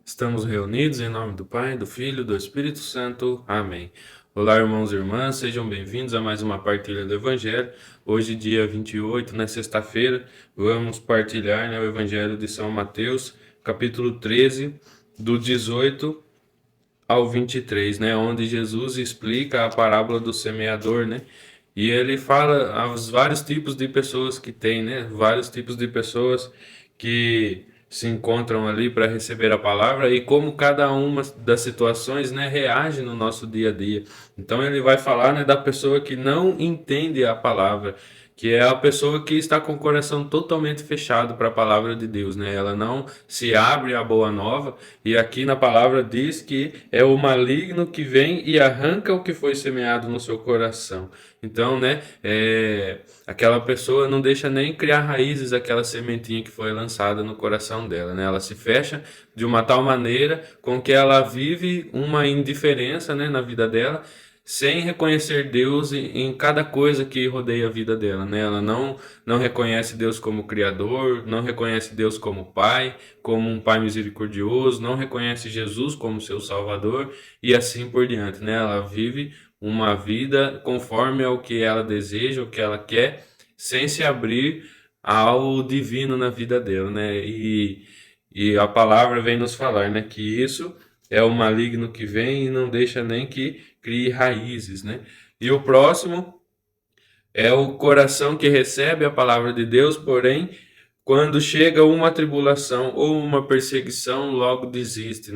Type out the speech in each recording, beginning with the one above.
Estamos reunidos em nome do Pai, do Filho e do Espírito Santo. Amém. Olá, irmãos e irmãs, sejam bem-vindos a mais uma partilha do Evangelho. Hoje, dia 28, na sexta-feira, vamos partilhar, o Evangelho de São Mateus, capítulo 13, do 18 ao 23, onde Jesus explica a parábola do semeador, E ele fala os vários tipos de pessoas que tem, Vários tipos de pessoas que se encontram ali para receber a palavra e como cada uma das situações, reage no nosso dia a dia. Então ele vai falar, da pessoa que não entende a palavra, que é a pessoa que está com o coração totalmente fechado para a palavra de Deus, Ela não se abre à boa nova, e aqui na palavra diz que é o maligno que vem e arranca o que foi semeado no seu coração. Então, aquela pessoa não deixa nem criar raízes aquela sementinha que foi lançada no coração dela, Ela se fecha de uma tal maneira com que ela vive uma indiferença, na vida dela, sem reconhecer Deus em cada coisa que rodeia a vida dela, Ela não reconhece Deus como Criador, não reconhece Deus como Pai, como um Pai misericordioso, não reconhece Jesus como seu Salvador e assim por diante, Ela vive uma vida conforme ao que ela deseja, o que ela quer, sem se abrir ao divino na vida dela, E a palavra vem nos falar, que isso é o maligno que vem e não deixa nem que crie raízes, E o próximo é o coração que recebe a palavra de Deus, porém, quando chega uma tribulação ou uma perseguição, logo desiste,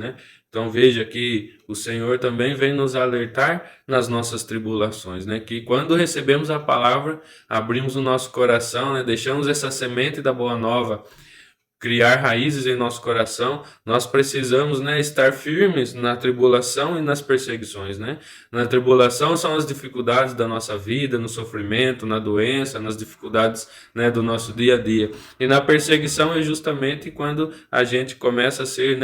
Então veja que o Senhor também vem nos alertar nas nossas tribulações, Que quando recebemos a palavra, abrimos o nosso coração, deixamos essa semente da boa nova criar raízes em nosso coração, nós precisamos, estar firmes na tribulação e nas perseguições, Na tribulação são as dificuldades da nossa vida, no sofrimento, na doença, nas dificuldades, do nosso dia a dia. E na perseguição é justamente quando a gente começa a ser,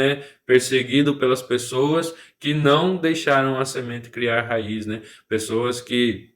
perseguido pelas pessoas que não deixaram a semente criar raiz, Pessoas que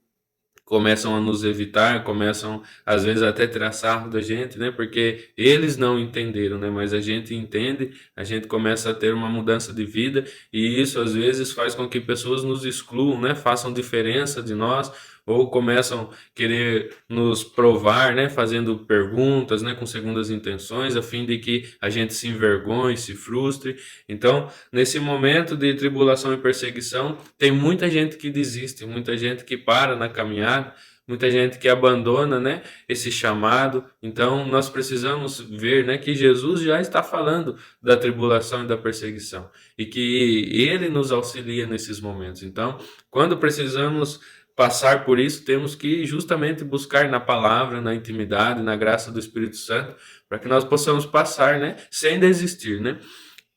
começam a nos evitar, começam às vezes até tirar sarro da gente, porque eles não entenderam, mas a gente entende, a gente começa a ter uma mudança de vida e isso às vezes faz com que pessoas nos excluam, façam diferença de nós ou começam a querer nos provar, fazendo perguntas, com segundas intenções, a fim de que a gente se envergonhe, se frustre. Então, nesse momento de tribulação e perseguição, tem muita gente que desiste, muita gente que para na caminhada, muita gente que abandona, esse chamado. Então, nós precisamos ver, que Jesus já está falando da tribulação e da perseguição e que Ele nos auxilia nesses momentos. Então, quando precisamos passar por isso, temos que justamente buscar na palavra, na intimidade, na graça do Espírito Santo, para que nós possamos passar, sem desistir,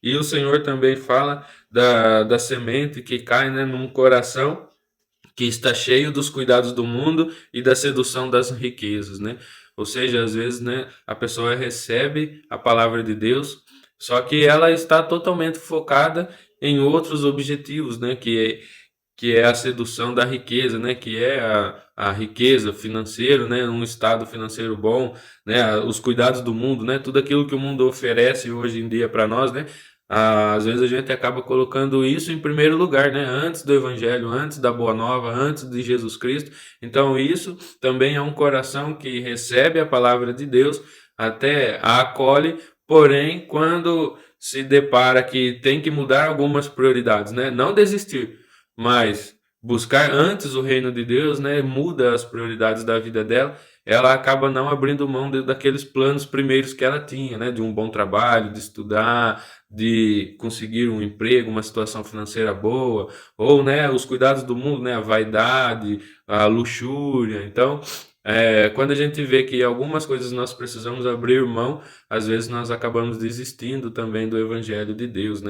E o Senhor também fala da semente que cai, num coração que está cheio dos cuidados do mundo e da sedução das riquezas, Ou seja, às vezes, a pessoa recebe a palavra de Deus, só que ela está totalmente focada em outros objetivos, que é a sedução da riqueza, que é a riqueza financeira, um estado financeiro bom, os cuidados do mundo, tudo aquilo que o mundo oferece hoje em dia para nós, Às vezes a gente acaba colocando isso em primeiro lugar, antes do Evangelho, antes da Boa Nova, antes de Jesus Cristo. Então isso também é um coração que recebe a palavra de Deus, até a acolhe, porém quando se depara que tem que mudar algumas prioridades, não desistir, mas buscar antes o reino de Deus, muda as prioridades da vida dela, ela acaba não abrindo mão daqueles planos primeiros que ela tinha, de um bom trabalho, de estudar, de conseguir um emprego, uma situação financeira boa, ou, os cuidados do mundo, a vaidade, a luxúria. Então, quando a gente vê que algumas coisas nós precisamos abrir mão, às vezes nós acabamos desistindo também do Evangelho de Deus,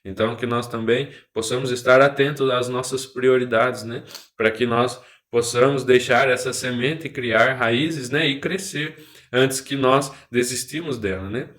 Então, que nós também possamos estar atentos às nossas prioridades, Para que nós possamos deixar essa semente criar raízes, e crescer antes que nós desistimos dela,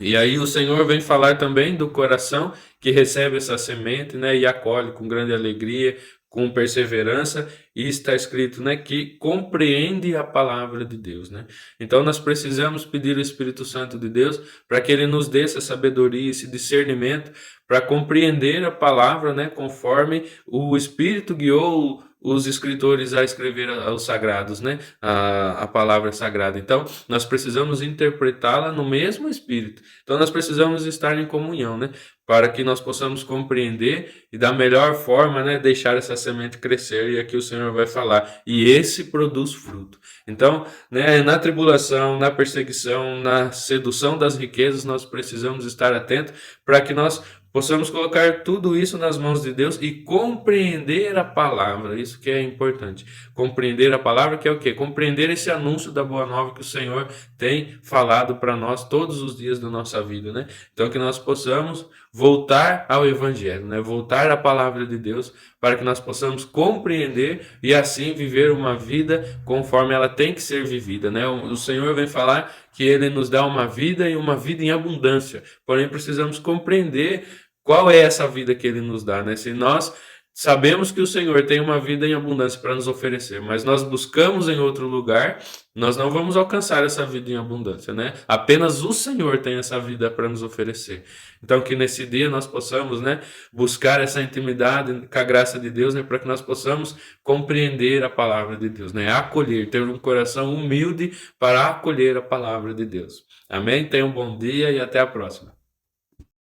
E aí o Senhor vem falar também do coração que recebe essa semente, e acolhe com grande alegria, com perseverança, e está escrito, né, que compreende a palavra de Deus, né? Então nós precisamos pedir o Espírito Santo de Deus para que ele nos dê essa sabedoria, esse discernimento para compreender a palavra, né, conforme o Espírito guiou os escritores a escrever os sagrados, né, a palavra sagrada. Então nós precisamos interpretá-la no mesmo Espírito. Então nós precisamos estar em comunhão, né, para que nós possamos compreender e da melhor forma, né, deixar essa semente crescer. E aqui o Senhor vai falar, e esse produz fruto. Então, né, na tribulação, na perseguição, na sedução das riquezas, nós precisamos estar atentos para que nós possamos colocar tudo isso nas mãos de Deus e compreender a palavra. Isso que é importante. Compreender a palavra, que é o quê? Compreender esse anúncio da boa nova que o Senhor tem falado para nós todos os dias da nossa vida, né? Então que nós possamos voltar ao evangelho, né? Voltar à palavra de Deus, para que nós possamos compreender e assim viver uma vida conforme ela tem que ser vivida, né? O Senhor vem falar que ele nos dá uma vida e uma vida em abundância. Porém, precisamos compreender qual é essa vida que ele nos dá, né? Se nós sabemos que o Senhor tem uma vida em abundância para nos oferecer, mas nós buscamos em outro lugar, nós não vamos alcançar essa vida em abundância, né? Apenas o Senhor tem essa vida para nos oferecer. Então, que nesse dia nós possamos, né, buscar essa intimidade com a graça de Deus, né, para que nós possamos compreender a palavra de Deus, né? Acolher, ter um coração humilde para acolher a palavra de Deus. Amém? Tenha um bom dia e até a próxima.